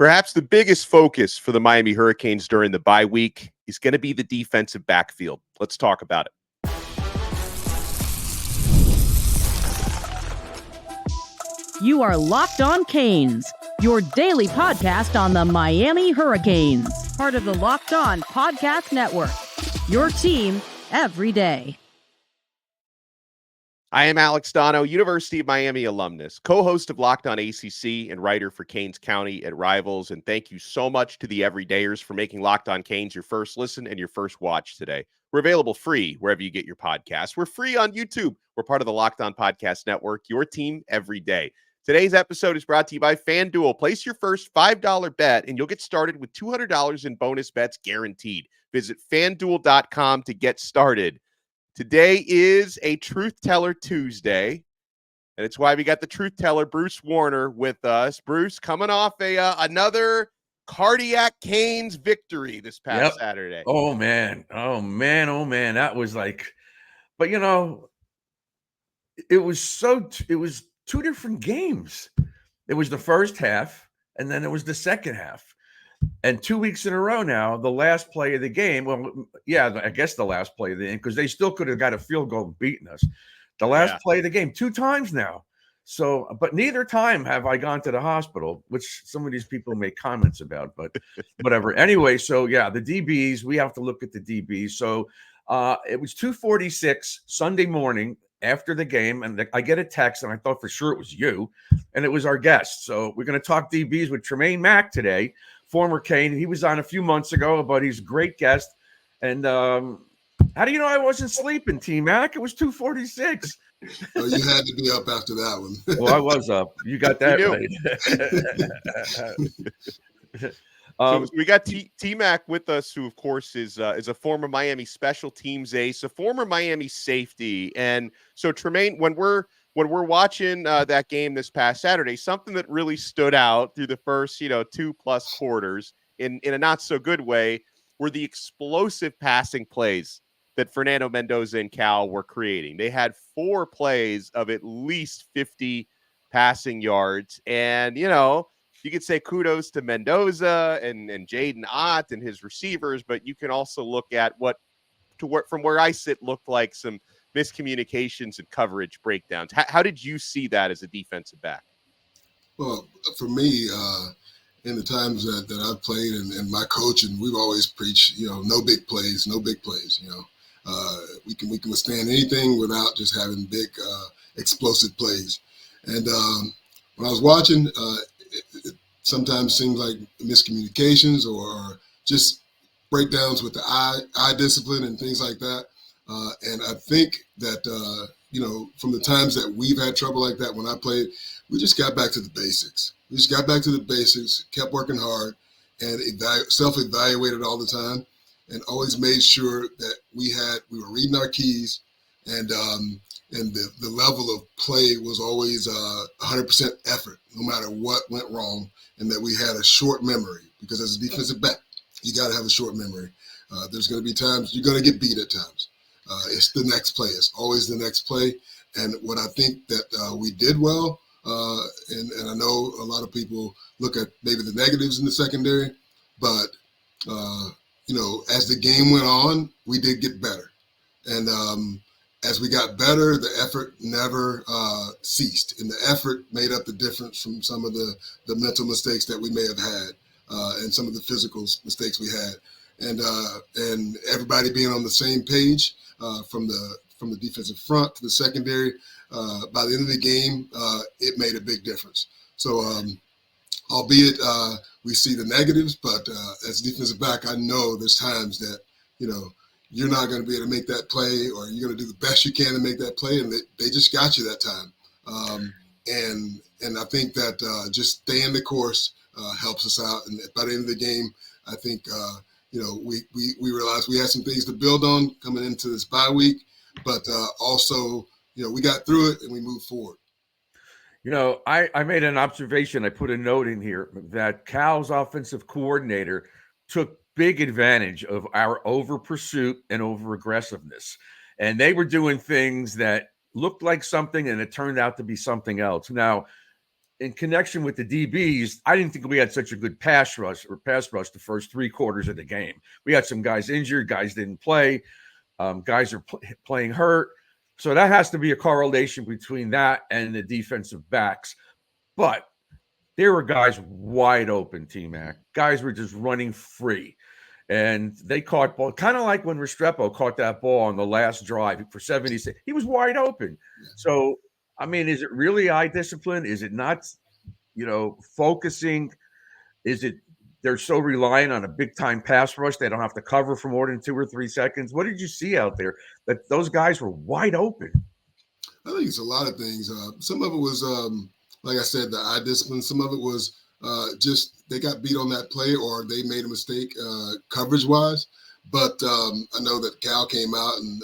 Perhaps the biggest focus for the Miami Hurricanes during the bye week is going to be the defensive backfield. Let's talk about it. You are Locked On Canes, your daily podcast on the Miami Hurricanes, part of the Locked On Podcast Network, your team every day. I am Alex Dono, University of Miami alumnus, co-host of Locked On ACC and writer for Canes County at Rivals. And thank you so much to the everydayers for making Locked On Canes your first listen and your first watch today. We're available free wherever you get your podcasts. We're free on YouTube. We're part of the Locked On Podcast Network, your team every day. Today's episode is brought to you by FanDuel. Place your first $5 bet and you'll get started with $200 in bonus bets guaranteed. Visit FanDuel.com to get started. Today is a Truth Teller Tuesday, and it's why we got the Truth Teller, Bruce Warner, with us. Bruce, coming off another cardiac Canes victory this past Saturday. Oh, man. That was like, but, you know, it was two different games. It was the first half, and then it was the second half. And 2 weeks in a row now, the last play of the game, I guess the last play of the game, because they still could have got a field goal and beaten us. The last play of the game, 2 times now. So, but neither time have I gone to the hospital, which some of these people make comments about, but whatever. Anyway, so the DBs, we have to look at the DBs. So it was 2:46 Sunday morning after the game, and I get a text, and I thought for sure it was you, and it was our guest. So we're going to talk DBs with Tremaine Mack today. Former Cane. He was on a few months ago, but he's a great guest. And how do you know I wasn't sleeping, T-Mac? It was 2:46. Oh, you had to be up after that one. Well, I was up. You got that right. So we got T-Mac with us, who, of course, is a former Miami special teams ace, a former Miami safety. And so, Tremaine, when we're watching that game this past Saturday, something that really stood out through the first, 2+ quarters in a not so good way were the explosive passing plays that Fernando Mendoza and Cal were creating. They had 4 plays of at least 50 passing yards. And, you could say kudos to Mendoza and Jaden Ott and his receivers, but you can also look at from where I sit, looked like some miscommunications and coverage breakdowns. How did you see that as a defensive back? Well, for me, in the times that I've played and my coach, and we've always preached, no big plays. We can withstand anything without just having big explosive plays. And when I was watching, it sometimes seemed like miscommunications or just breakdowns with the eye discipline and things like that. And I think that, from the times that we've had trouble like that when I played, we just got back to the basics. We just got back to the basics, kept working hard, and self-evaluated all the time, and always made sure that we were reading our keys, and the level of play was always 100% effort, no matter what went wrong, and that we had a short memory, because as a defensive back, you got to have a short memory. There's going to be times you're going to get beat at times. It's the next play. It's always the next play. And what I think that we did well, and I know a lot of people look at maybe the negatives in the secondary, but, as the game went on, we did get better. And as we got better, the effort never ceased. And the effort made up the difference from some of the mental mistakes that we may have had and some of the physical mistakes we had. And everybody being on the same page from the defensive front to the secondary, by the end of the game, it made a big difference. So, albeit we see the negatives, but as a defensive back, I know there's times that, you're not going to be able to make that play, or you're going to do the best you can to make that play, and they just got you that time. And I think that just staying the course helps us out. And by the end of the game, I think we realized we had some things to build on coming into this bye week, but also, we got through it and we moved forward. I made an observation. I put a note in here that Cal's offensive coordinator took big advantage of our over pursuit and over aggressiveness. And they were doing things that looked like something and it turned out to be something else. Now, in connection with the DBs, I didn't think we had such a good pass rush the first 3 quarters of the game. We had some guys injured, guys didn't play, guys are playing hurt. So that has to be a correlation between that and the defensive backs. But there were guys wide open, T-Mac. Guys were just running free. And they caught ball, kind of like when Restrepo caught that ball on the last drive for 76. He was wide open. So, I mean, is it really eye discipline? Is it not, focusing? Is it they're so reliant on a big-time pass rush they don't have to cover for more than 2 or 3 seconds? What did you see out there that those guys were wide open? I think it's a lot of things. Some of it was, like I said, the eye discipline. Some of it was just they got beat on that play or they made a mistake coverage-wise. But I know that Cal came out, and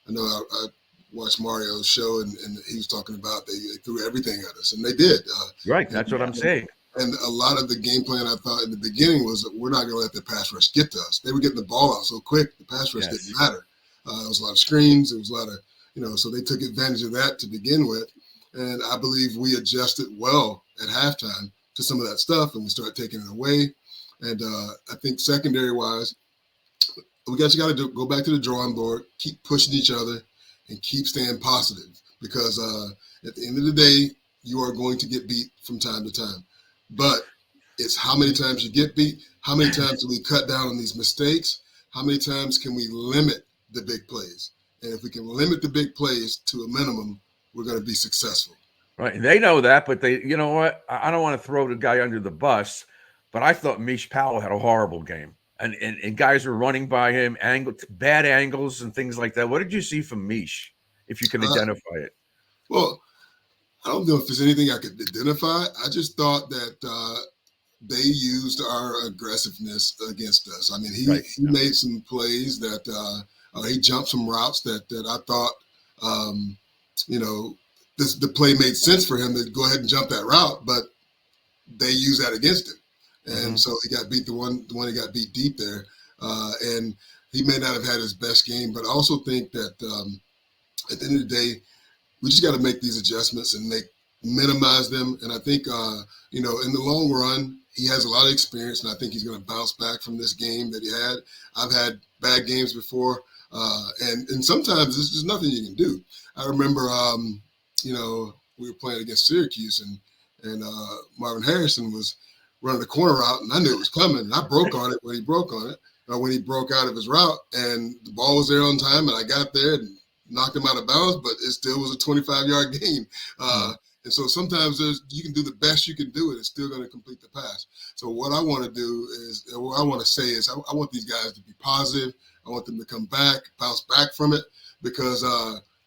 I know I watched Mario's show, and he was talking about they threw everything at us, and they did. Right, that's what I'm saying. And a lot of the game plan, I thought in the beginning, was that we're not going to let the pass rush get to us. They were getting the ball out so quick, the pass rush didn't matter. There was a lot of screens. There was a lot of, so they took advantage of that to begin with. And I believe we adjusted well at halftime to some of that stuff, and we started taking it away. And I think secondary-wise, we got to go back to the drawing board, keep pushing each other, and keep staying positive. Because at the end of the day, you are going to get beat from time to time. But it's how many times you get beat, how many times do we cut down on these mistakes, how many times can we limit the big plays? And if we can limit the big plays to a minimum, we're going to be successful. Right. And they know that, but you know what? I don't want to throw the guy under the bus, but I thought Mish Powell had a horrible game. And guys were running by him, bad angles and things like that. What did you see from Mish, if you can identify it? Well, I don't know if there's anything I could identify. I just thought that they used our aggressiveness against us. I mean, he made some plays that he jumped some routes that I thought, the play made sense for him to go ahead and jump that route, but they used that against him. And so he got beat, the one he got beat deep there. And he may not have had his best game, but I also think that at the end of the day, we just got to make these adjustments and minimize them. And I think, in the long run, he has a lot of experience, and I think he's going to bounce back from this game that he had. I've had bad games before, and sometimes there's just nothing you can do. I remember, we were playing against Syracuse, and Marvin Harrison was running the corner route, and I knew it was coming, and I broke on it when he broke on it, or when he broke out of his route, and the ball was there on time, and I got there and knocked him out of bounds, but it still was a 25-yard gain. And so sometimes you can do the best you can do, and it's still going to complete the pass. So what I want to do is, what I want to say is, I want these guys to be positive. I want them to come back, bounce back from it, because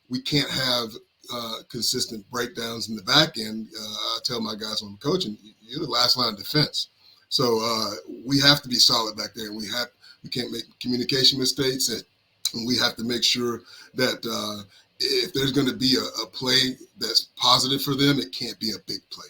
we can't have consistent breakdowns in the back end. I tell my guys when I'm coaching, you're the last line of defense. So we have to be solid back there, and we can't make communication mistakes, and we have to make sure that if there's going to be a play that's positive for them, it can't be a big play.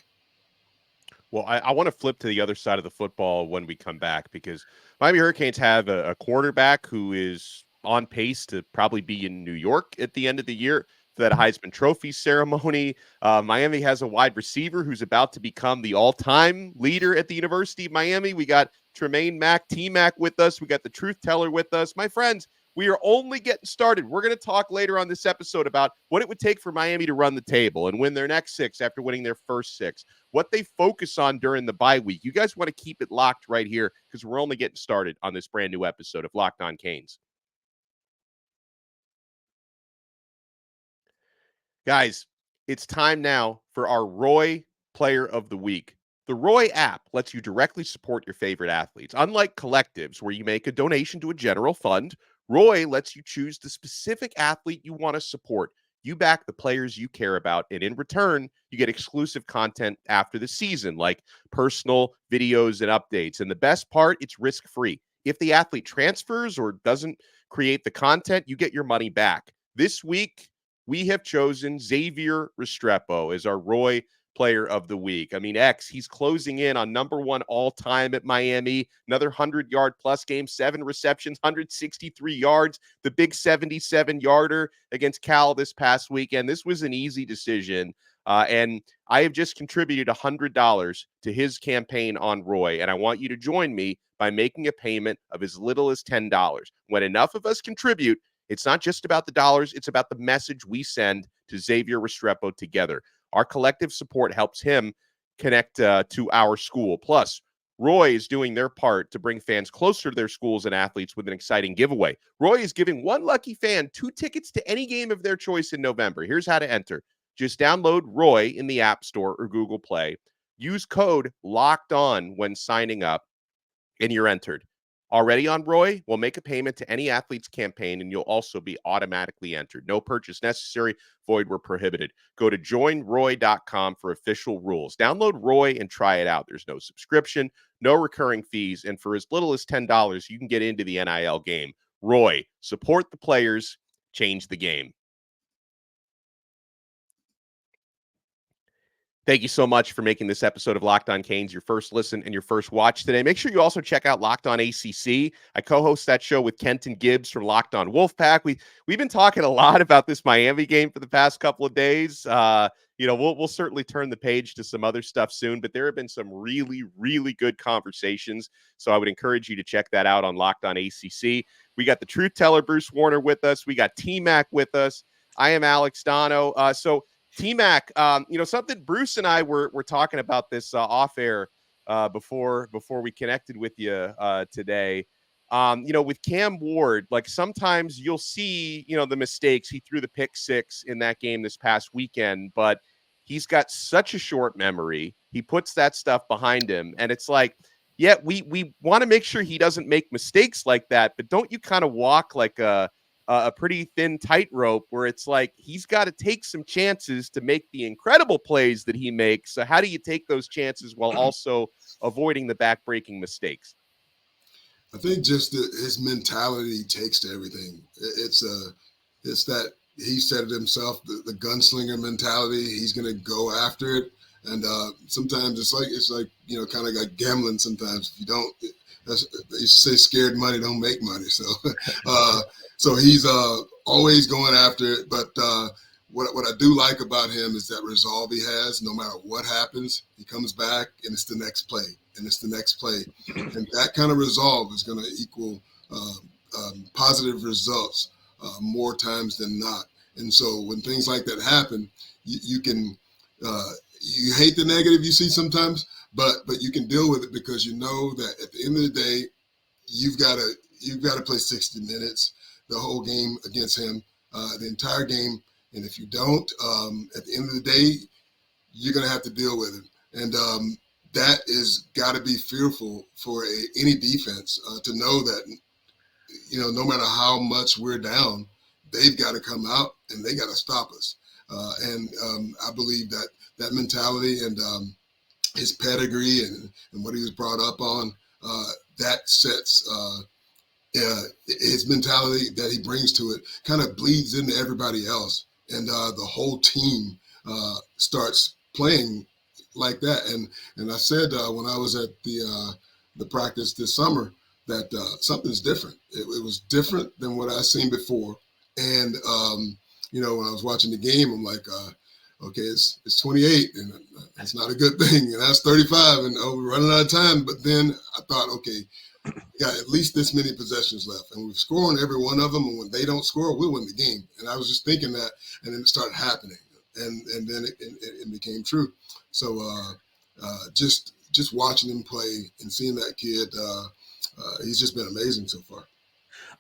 Well, I want to flip to the other side of the football when we come back, because Miami Hurricanes have a quarterback who is on pace to probably be in New York at the end of the year for that Heisman Trophy ceremony. Miami has a wide receiver who's about to become the all-time leader at the University of Miami. We got Tremaine Mack, T-Mac with us. We got the truth teller with us. My friends, we are only getting started. We're going to talk later on this episode about what it would take for Miami to run the table and win their next 6 after winning their first 6, what they focus on during the bye week. You guys want to keep it locked right here, because we're only getting started on this brand new episode of Locked On Canes. Guys, it's time now for our Roy Player of the Week. The Roy app lets you directly support your favorite athletes. Unlike collectives, where you make a donation to a general fund, Roy lets you choose the specific athlete you want to support. You back the players you care about, and in return, you get exclusive content after the season, like personal videos and updates. And the best part, it's risk-free. If the athlete transfers or doesn't create the content, you get your money back. This week, we have chosen Xavier Restrepo as our Roy Player of the Week. I mean, he's closing in on number 1 all-time at Miami. Another 100-yard plus game, 7 receptions, 163 yards, the big 77-yarder against Cal this past weekend. This was an easy decision. And I have just contributed $100 to his campaign on Roy, and I want you to join me by making a payment of as little as $10. When enough of us contribute, it's not just about the dollars, it's about the message we send to Xavier Restrepo together. Our collective support helps him connect to our school. Plus, Roy is doing their part to bring fans closer to their schools and athletes with an exciting giveaway. Roy is giving one lucky fan 2 tickets to any game of their choice in November. Here's how to enter. Just download Roy in the App Store or Google Play. Use code LOCKEDON when signing up, and you're entered. Already on Roy? Well, make a payment to any athlete's campaign, and you'll also be automatically entered. No purchase necessary. Void where prohibited. Go to joinroy.com for official rules. Download Roy and try it out. There's no subscription, no recurring fees, and for as little as $10, you can get into the NIL game. Roy, support the players, change the game. Thank you so much for making this episode of Locked On Canes your first listen and your first watch today. Make sure you also check out Locked On ACC. I co-host that show with Kenton Gibbs from Locked On Wolfpack. We've been talking a lot about this Miami game for the past couple of days. We'll certainly turn the page to some other stuff soon, but there have been some really, really good conversations. So I would encourage you to check that out on Locked On ACC. We got the truth teller, Bruce Warner, with us. We got T-Mac with us. I am Alex Dono. T-Mac, something Bruce and I were talking about this off air before we connected with you today. With Cam Ward, like sometimes you'll see, the mistakes. He threw the pick 6 in that game this past weekend, but he's got such a short memory. He puts that stuff behind him, and it's like, yeah, we want to make sure he doesn't make mistakes like that, but don't you kind of walk like a pretty thin tightrope where it's like he's got to take some chances to make the incredible plays that he makes. So how do you take those chances while also avoiding the backbreaking mistakes? I think just his mentality takes to everything. It's that he said it himself, the gunslinger mentality. He's going to go after it. And sometimes it's like kind of like gambling sometimes. If you don't, they used to say scared money don't make money. So so he's always going after it. But what I do like about him is that resolve he has. No matter what happens, he comes back and it's the next play, and it's the next play. And that kind of resolve is going to equal positive results more times than not. And so when things like that happen, you can you hate the negative you see sometimes, but you can deal with it because you know that at the end of the day, you've got to play 60 minutes, the whole game against him, the entire game. And if you don't, at the end of the day, you're going to have to deal with him. And that is got to be fearful for any defense to know that, no matter how much we're down, they've got to come out and they got to stop us. And I believe that mentality and his pedigree and what he was brought up on, that sets his mentality that he brings to it kind of bleeds into everybody else. And the whole team starts playing like that. And I said when I was at the practice this summer that something's different. It was different than what I've seen before. And, when I was watching the game, I'm like, okay, it's 28, and that's not a good thing. And that's 35, and we're running out of time. But then I thought, okay, we got at least this many possessions left, and we've scored on every one of them. And when they don't score, we'll win the game. And I was just thinking that, and then it started happening, and then it became true. So just watching him play and seeing that kid, he's just been amazing so far.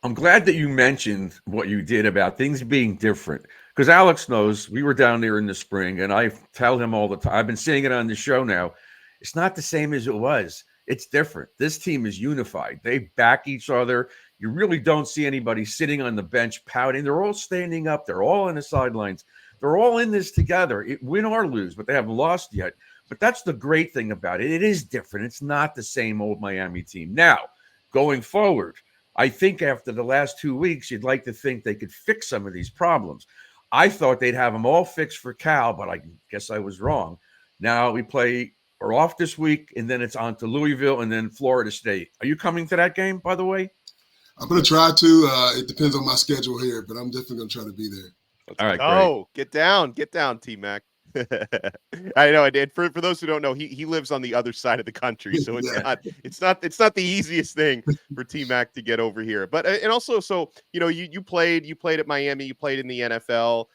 I'm glad that you mentioned what you did about things being different, because Alex knows we were down there in the spring, and I tell him all the time, I've been saying it on the show now, it's not the same as it was. It's different. This team is unified. They back each other. You really don't see anybody sitting on the bench pouting. They're all standing up. They're all on the sidelines. They're all in this together, win or lose, but they haven't lost yet. But that's the great thing about it. It is different. It's not the same old Miami team. Now, going forward, I think after the last 2 weeks, you'd like to think they could fix some of these problems. I thought they'd have them all fixed for Cal, but I guess I was wrong. Now we're off this week, and then it's on to Louisville and then Florida State. Are you coming to that game, by the way? I'm going to try to. It depends on my schedule here, but I'm definitely going to try to be there. All right, great. Get down, T-Mac. I know. And for those who don't know, he lives on the other side of the country, so it's Yeah. not the easiest thing for T-Mac to get over here. But and also, so you played at Miami, you played in the NFL.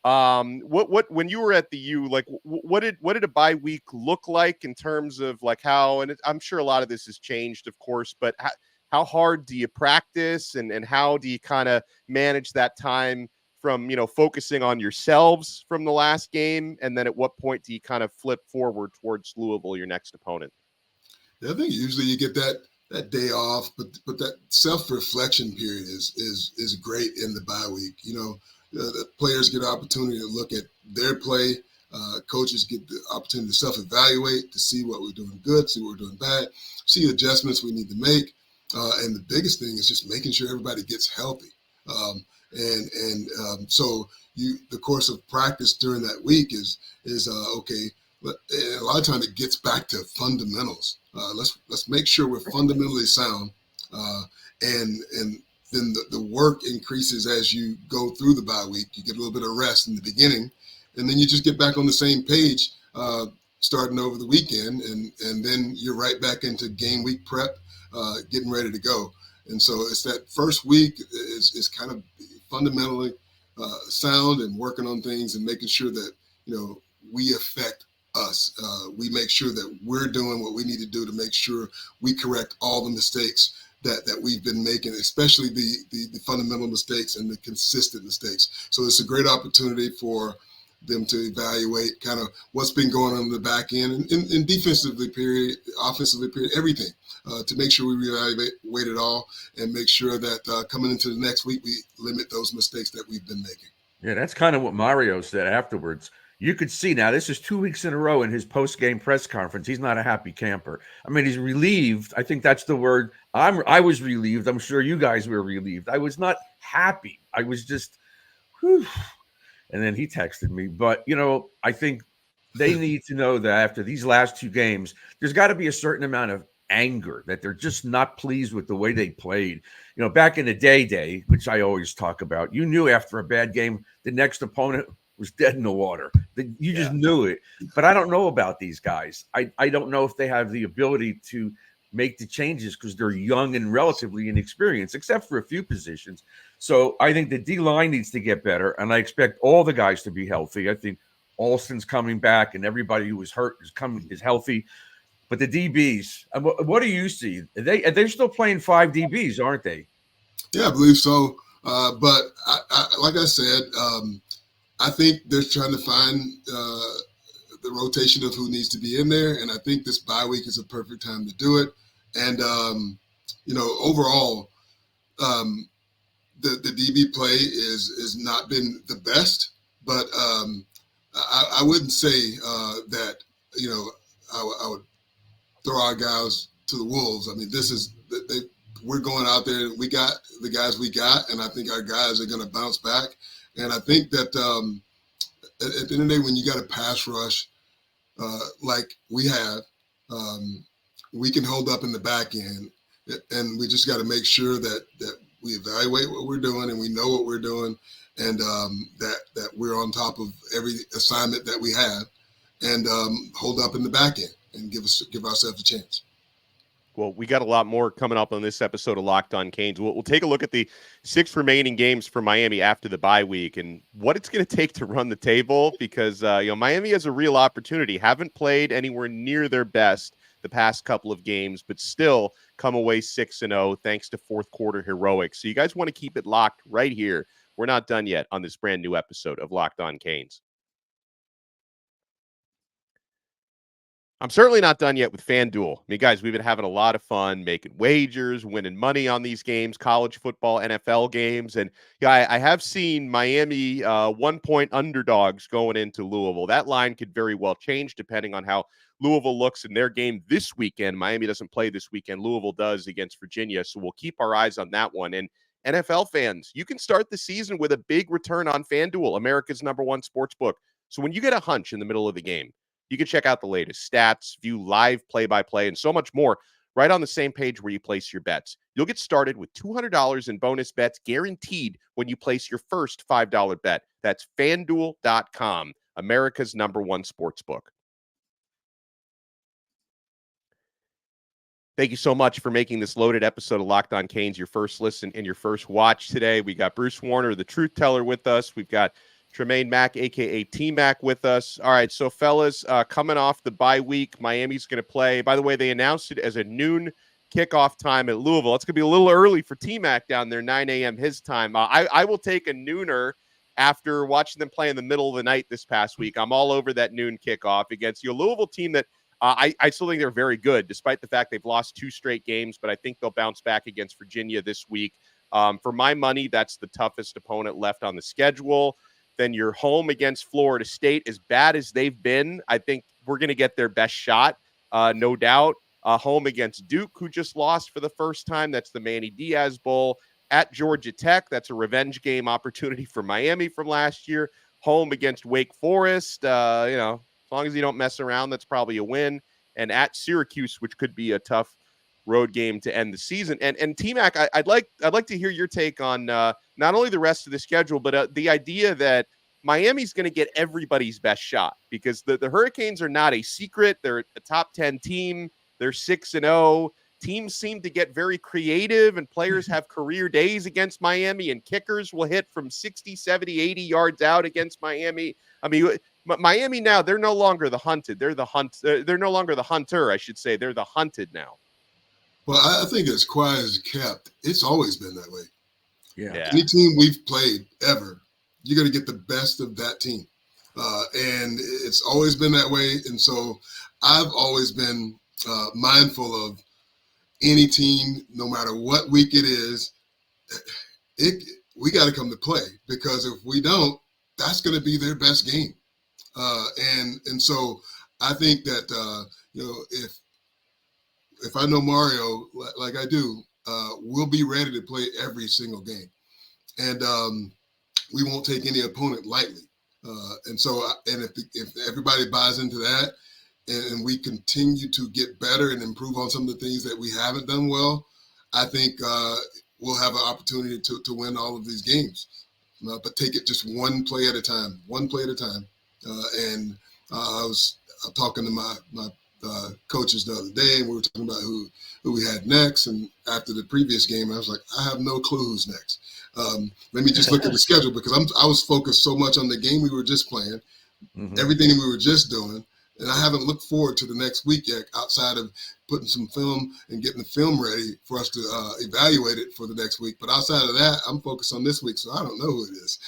What when you were at the U, like what did a bye week look like in terms of like how? And I'm sure a lot of this has changed, of course, but how hard do you practice, and how do you kind of manage that time from focusing on yourselves from the last game, and then at what point do you kind of flip forward towards Louisville, your next opponent? Yeah, I think usually you get that day off, but that self-reflection period is great in the bye week. The players get an opportunity to look at their play. Coaches get the opportunity to self-evaluate, to see what we're doing good, see what we're doing bad, see adjustments we need to make. And the biggest thing is just making sure everybody gets healthy. So the course of practice during that week is okay. A lot of times it gets back to fundamentals. Let's make sure we're fundamentally sound, and then the work increases as you go through the bye week. You get a little bit of rest in the beginning, and then you just get back on the same page starting over the weekend, and then you're right back into game week prep, getting ready to go. And so it's that first week is kind of fundamentally sound and working on things and making sure that we affect us. We make sure that we're doing what we need to do to make sure we correct all the mistakes that we've been making, especially the fundamental mistakes and the consistent mistakes. So it's a great opportunity for them to evaluate kind of what's been going on in the back end and defensively period, offensively period, everything, to make sure we reevaluate it all and make sure that coming into the next week, we limit those mistakes that we've been making. Yeah, that's kind of what Mario said afterwards. You could see now this is 2 weeks in a row in his post-game press conference. He's not a happy camper. I mean, he's relieved. I think that's the word. I was relieved. I'm sure you guys were relieved. I was not happy. I was just, whew. And then he texted me. But, I think they need to know that after these last 2 games, there's got to be a certain amount of anger that they're just not pleased with the way they played. Back in the day, which I always talk about, you knew after a bad game, the next opponent was dead in the water. You just knew it. But I don't know about these guys. I don't know if they have the ability to make the changes because they're young and relatively inexperienced, except for a few positions. So I think the D-line needs to get better, and I expect all the guys to be healthy. I think Alston's coming back, and everybody who was hurt is healthy. But the DBs, what do you see? They're still playing 5 DBs, aren't they? Yeah, I believe so. But like I said, I think they're trying to find the rotation of who needs to be in there, and I think this bye week is a perfect time to do it. And overall, the DB play is not been the best, but I wouldn't say that I would throw our guys to the wolves. I mean, we're going out there. We got the guys we got, and I think our guys are going to bounce back. And I think that at the end of the day, when you got a pass rush like we have, we can hold up in the back end, and we just got to make sure that we evaluate what we're doing and we know what we're doing, and that we're on top of every assignment that we have, and hold up in the back end and give ourselves a chance. Well, we got a lot more coming up on this episode of Locked On Canes. We'll take a look at the 6 remaining games for Miami after the bye week and what it's going to take to run the table, because Miami has a real opportunity. Haven't played anywhere near their best the past couple of games, but still come away 6-0 thanks to fourth quarter heroics. So you guys want to keep it locked right here. We're not done yet on this brand new episode of Locked On Canes. I'm certainly not done yet with FanDuel. I mean, guys, we've been having a lot of fun making wagers, winning money on these games, college football, NFL games. And I have seen Miami 1-point underdogs going into Louisville. That line could very well change depending on how Louisville looks in their game this weekend. Miami doesn't play this weekend. Louisville does against Virginia. So we'll keep our eyes on that one. And NFL fans, you can start the season with a big return on FanDuel, America's #1 sportsbook. So when you get a hunch in the middle of the game, you can check out the latest stats, view live play-by-play, and so much more right on the same page where you place your bets. You'll get started with $200 in bonus bets guaranteed when you place your first $5 bet. That's FanDuel.com. America's #1 sports book. Thank you so much for making this loaded episode of Locked On Canes your first listen and your first watch today. We got Bruce Warner, the truth teller, with us. We've got Tremaine Mack, a.k.a. T-Mac, with us. All right, so fellas, coming off the bye week, Miami's going to play. By the way, they announced it as a noon kickoff time at Louisville. It's going to be a little early for T-Mac down there, 9 a.m. his time. I will take a nooner after watching them play in the middle of the night this past week. I'm all over that noon kickoff against a Louisville team that I still think they're very good, despite the fact they've lost 2 straight games, but I think they'll bounce back against Virginia this week. For my money, that's the toughest opponent left on the schedule. Then you're home against Florida State. As bad as they've been, I think we're going to get their best shot, no doubt. Home against Duke, who just lost for the first time. That's the Manny Diaz Bowl. At Georgia Tech, that's a revenge game opportunity for Miami from last year. Home against Wake Forest, as long as you don't mess around, that's probably a win. And at Syracuse, which could be a tough road game to end the season. And T-Mac, I'd like to hear your take on not only the rest of the schedule, but the idea that Miami's going to get everybody's best shot, because the Hurricanes are not a secret. They're a top 10 team. They're 6-0. Teams seem to get very creative, and players have career days against Miami, and kickers will hit from 60, 70, 80 yards out against Miami. I mean, Miami now, they're no longer the hunted. They're no longer the hunter, I should say. They're the hunted now. Well, I think as quiet as kept, it's always been that way. Yeah. Any team we've played ever, you're going to get the best of that team. And it's always been that way. And so I've always been mindful of any team, no matter what week it is, we got to come to play, because if we don't, that's going to be their best game. And so I think that, if I know Mario like I do, we'll be ready to play every single game. And we won't take any opponent lightly. And if everybody buys into that, and we continue to get better and improve on some of the things that we haven't done well, I think we'll have an opportunity to win all of these games. But take it just one play at a time. And I was talking to my coaches the other day, and we were talking about who we had next. And after the previous game, I was like, I have no clue who's next. Let me just look at the schedule, because I was focused so much on the game we were just playing, everything we were just doing. And I haven't looked forward to the next week yet, outside of putting some film and getting the film ready for us to evaluate it for the next week. But outside of that, I'm focused on this week, so I don't know who it is.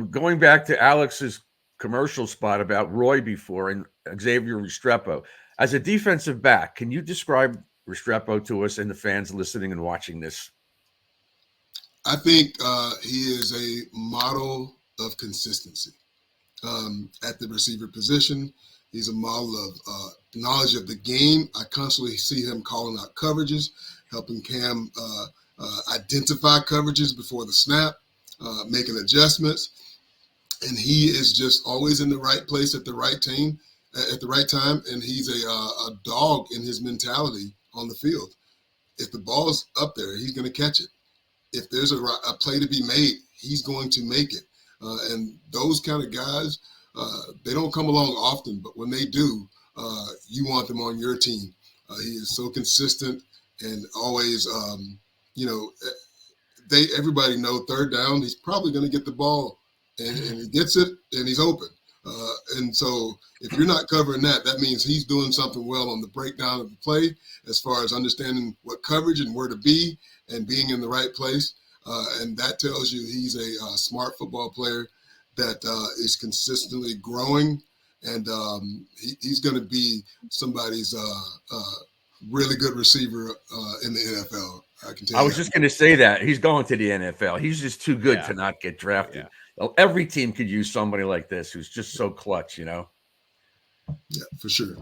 Going back to Alex's commercial spot about Roy before and Xavier Restrepo, as a defensive back, can you describe Restrepo to us and the fans listening and watching this? I think he is a model of consistency. At the receiver position, he's a model of knowledge of the game. I constantly see him calling out coverages, helping Cam identify coverages before the snap, making adjustments. And he is just always in the right place at the right team, at the right time. And he's a dog in his mentality on the field. If the ball's up there, he's going to catch it. If there's a play to be made, he's going to make it. And those kind of guys, they don't come along often, but when they do, you want them on your team. He is so consistent and always, everybody know third down, he's probably going to get the ball, and he gets it, and he's open. And so if you're not covering that, that means he's doing something well on the breakdown of the play, as far as understanding what coverage and where to be and being in the right place. And that tells you he's a smart football player that is consistently growing, and he's going to be somebody's really good receiver in the NFL. I can tell you. I was just going to say that. He's going to the NFL. He's just too good to not get drafted. Yeah. Every team could use somebody like this who's just so clutch, Yeah, for sure.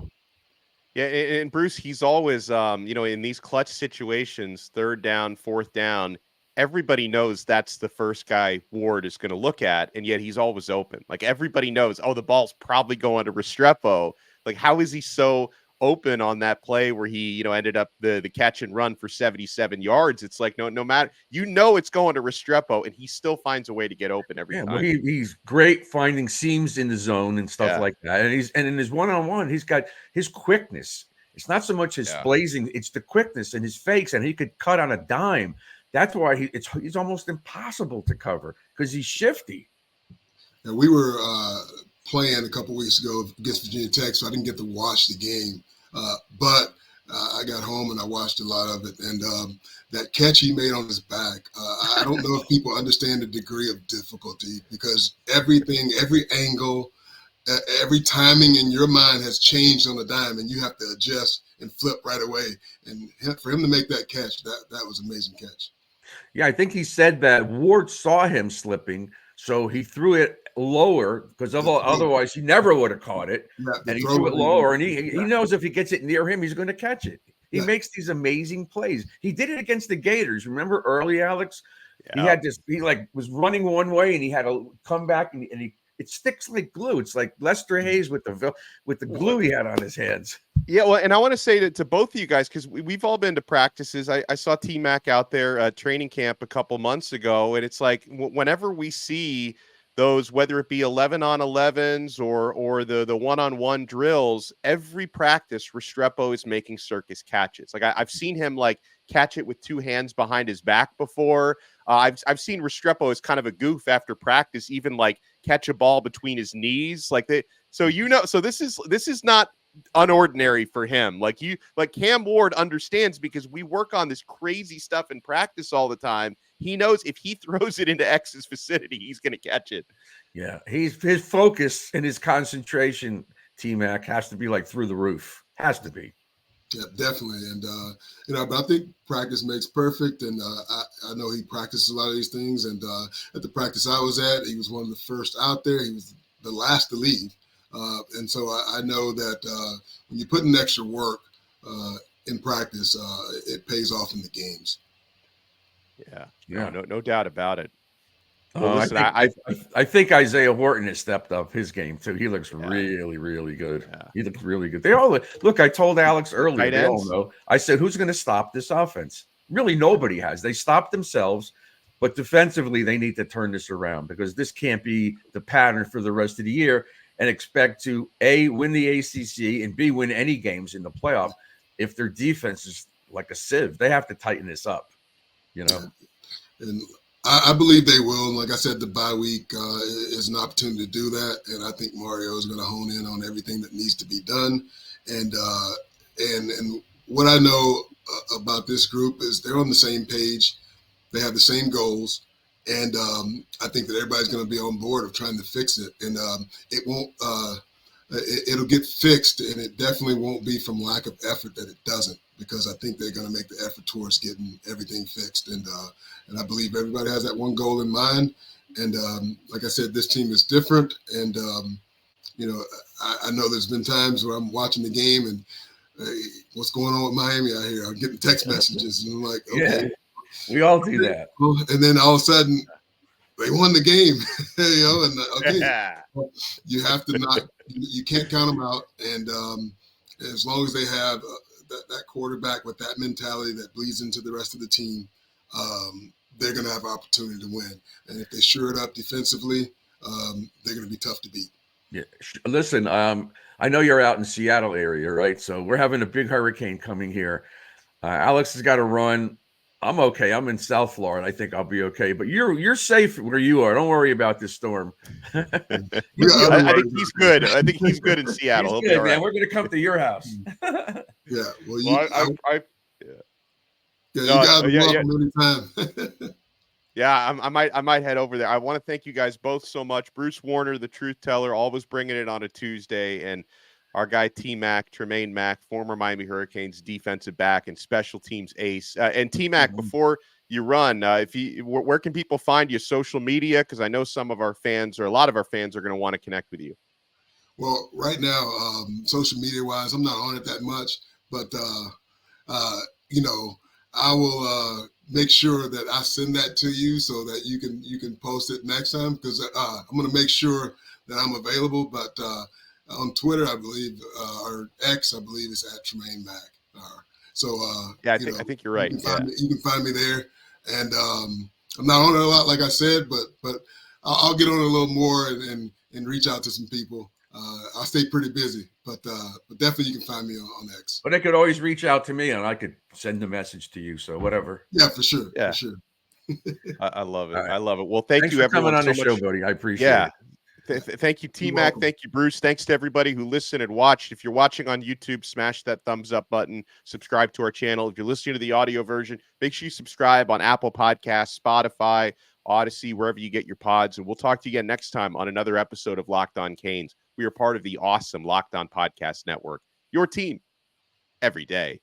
Yeah, and Bruce, he's always, in these clutch situations, third down, fourth down, everybody knows that's the first guy Ward is going to look at, and yet he's always open. Like, everybody knows, the ball's probably going to Restrepo. Like, how is he so open on that play where he, ended up the catch and run for 77 yards. It's like, no matter, it's going to Restrepo, and he still finds a way to get open every time. Well, he's great finding seams in the zone and stuff like that. And in his one-on-one, he's got his quickness. It's not so much his blazing, it's the quickness and his fakes, and he could cut on a dime. That's why he's almost impossible to cover because he's shifty. And we were playing a couple weeks ago against Virginia Tech, so I didn't get to watch the game. But I got home and I watched a lot of it. And that catch he made on his back, I don't know if people understand the degree of difficulty, because everything, every angle, every timing in your mind has changed on a dime, and you have to adjust and flip right away. And for him to make that catch, that was an amazing catch. Yeah, I think he said that Ward saw him slipping, so he threw it lower because otherwise he never would have caught it. And he threw it lower, and he knows if he gets it near him, he's going to catch it. He makes these amazing plays. He did it against the Gators. Remember early, Alex? Yeah. He had this. He was running one way, and he had to come back, and it sticks like glue. It's like Lester Hayes with the glue he had on his hands. Yeah, well, and I want to say to both of you guys, because we've all been to practices. I saw T-Mac out there training camp a couple months ago, and it's like whenever we see those, whether it be 11-on-11s or the one-on-one drills, every practice Restrepo is making circus catches. Like I've seen him catch it with two hands behind his back before. I've seen Restrepo as kind of a goof after practice, even catch a ball between his knees. So this is not unordinary for him. Cam Ward understands, because we work on this crazy stuff in practice all the time. He knows if he throws it into X's vicinity, he's going to catch it. Yeah, his focus and his concentration, T-Mac, has to be through the roof. Has to be. Yeah, definitely. And but I think practice makes perfect. And I know he practices a lot of these things. And at the practice I was at, he was one of the first out there. He was the last to leave. And so I know that when you put in extra work in practice, it pays off in the games. Yeah. No doubt about it. Well, listen, I think Isaiah Horton has stepped up his game too. He looks really, really good. Yeah. He looks really good. They all look. I told Alex earlier. They all know. I said, "Who's going to stop this offense?" Really, nobody has. They stopped themselves, but defensively, they need to turn this around, because this can't be the pattern for the rest of the year and expect to A, win the ACC, and B, win any games in the playoff if their defense is like a sieve. They have to tighten this up. And I believe they will. And like I said, the bye week is an opportunity to do that. And I think Mario is going to hone in on everything that needs to be done. And what I know about this group is they're on the same page. They have the same goals. And I think that everybody's going to be on board of trying to fix it. And it won't it'll get fixed, and it definitely won't be from lack of effort that it doesn't, because I think they're going to make the effort towards getting everything fixed. And I believe everybody has that one goal in mind. And like I said, this team is different. And, I know there's been times where I'm watching the game and, hey, what's going on with Miami out here? I'm getting text messages, and I'm like, okay. Yeah, we all do that. And then all of a sudden, they won the game, and you have to you can't count them out. And as long as they have that quarterback with that mentality that bleeds into the rest of the team, they're going to have opportunity to win. And if they shore it up defensively, they're going to be tough to beat. Yeah. Listen, I know you're out in Seattle area, right? So we're having a big hurricane coming here. Alex has got to run. I'm okay. I'm in South Florida. I think I'll be okay. But you're safe where you are. Don't worry about this storm. I think he's good. I think he's good in Seattle. He's good, man. We're going to come to your house. Yeah. Well, you guys are welcome anytime. Yeah, I might head over there. I want to thank you guys both so much. Bruce Warner, the truth teller, always bringing it on a Tuesday, and our guy T-Mac, Tremaine Mack, former Miami Hurricanes defensive back and special teams ace. And T-Mac, before you run, where can people find you? Social media, because I know some of our fans, or a lot of our fans, are going to want to connect with you. Well, right now, social media wise, I'm not on it that much, but I will make sure that I send that to you so that you can post it next time, because I'm going to make sure that I'm available. But on Twitter, I believe, or X, I believe, is at Tremaine Mack. So yeah, I think you're right. You can find me there, and I'm not on it a lot, like I said, but I'll get on it a little more and reach out to some people. I'll stay pretty busy, but definitely you can find me on X. But they could always reach out to me, and I could send a message to you. So whatever. Yeah, for sure. Yeah. For sure. I love it. Right. I love it. Well, thanks you for everyone coming on so the much. show, buddy. I appreciate it. Thank you, T-Mac. Thank you, Bruce. Thanks to everybody who listened and watched. If you're watching on YouTube, smash that thumbs up button. Subscribe to our channel. If you're listening to the audio version, make sure you subscribe on Apple Podcasts, Spotify, Odyssey, wherever you get your pods. And we'll talk to you again next time on another episode of Locked On Canes. We are part of the awesome Locked On Podcast Network. Your team every day.